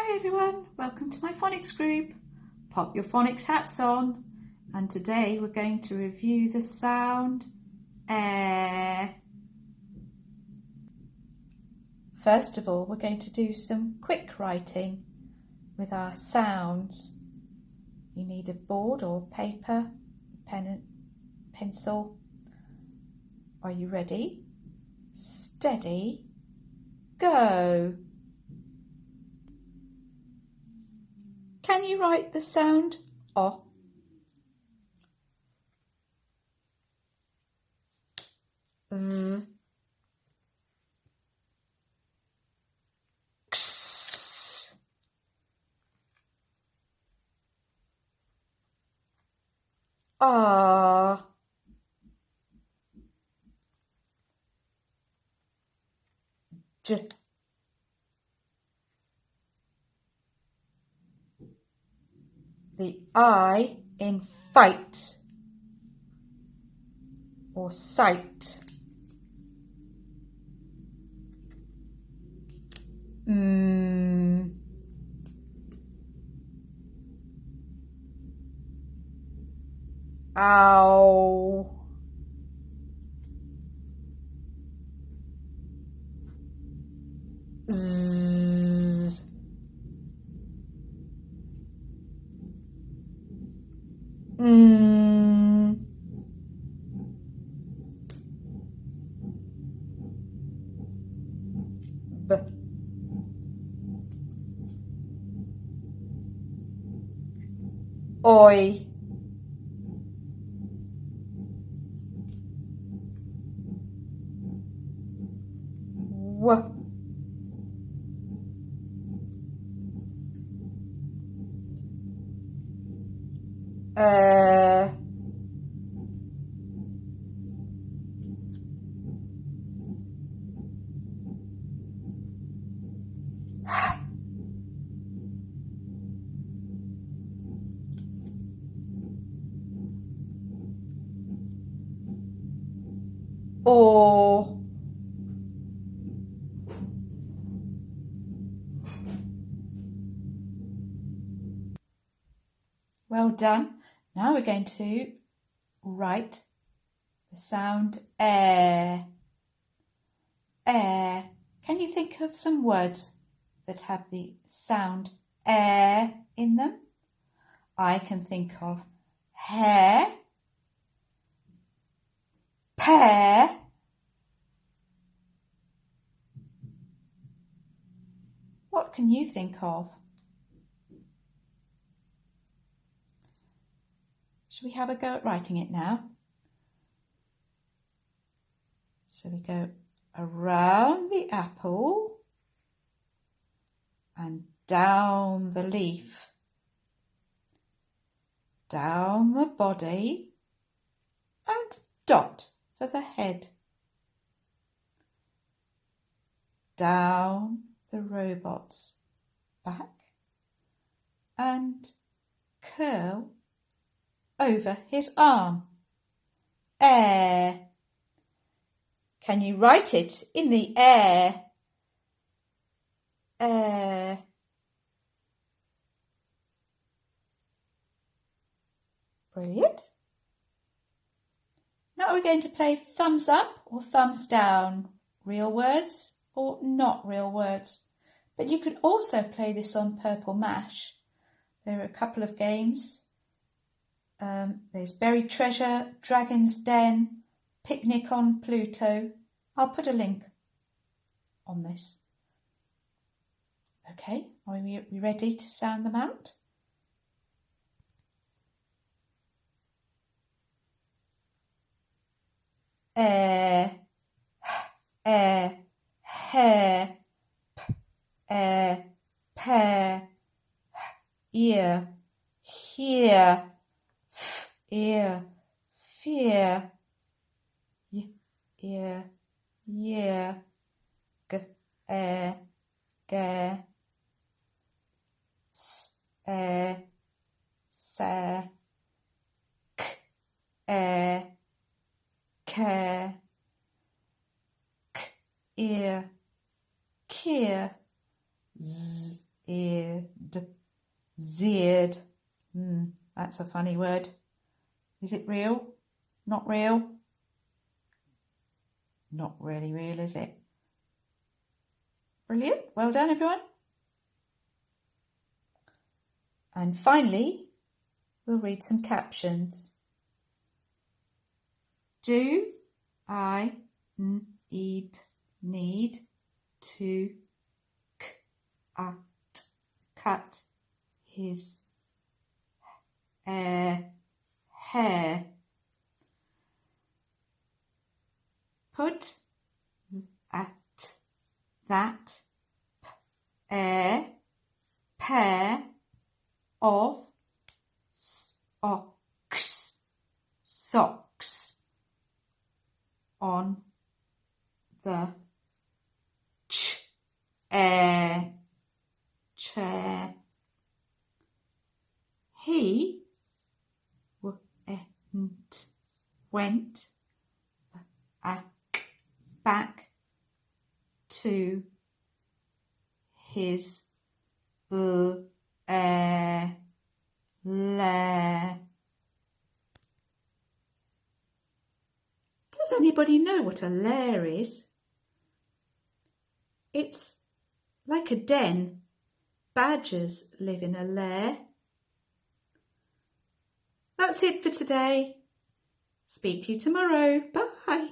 Hi everyone, welcome to my phonics group. Pop your phonics hats on, and today we're going to review the sound air. First of all, we're going to do some quick writing with our sounds. You need a board or paper, pen and pencil. Are you ready? Steady, go! Can you write the sound O? X, A, J, the I in fight or sight. Ow. Z. B. Oi. W. O. Well done. Now we're going to write the sound air. Air. Can you think of some words that have the sound air in them? I can think of hair, pear, what can you think of? Shall we have a go at writing it now? So we go around the apple and down the leaf, down the body and dot for the head, down the robot's back and curl over his arm. Air. Can you write it in the air? Air. Brilliant. Now we're going to play thumbs up or thumbs down, real words or not real words. But you could also play this on Purple Mash. There are a couple of games. There's Buried Treasure, Dragon's Den, Picnic on Pluto. I'll put a link on this. Okay, are we ready to sound them out? Air, air, hair, air, pear, ear, here, ear, fear, ear, year, air, gare, air, say, air, care, ear, keer, ear, Zeared. That's a funny word. Is it real? Not real? Not really real, is it? Brilliant. Well done, everyone. And finally, we'll read some captions. Do I need to cut his hair? Put that pair of socks on the chair. He went back to his lair. Does anybody know what a lair is? It's like a den. Badgers live in a lair. That's it for today. Speak to you tomorrow. Bye.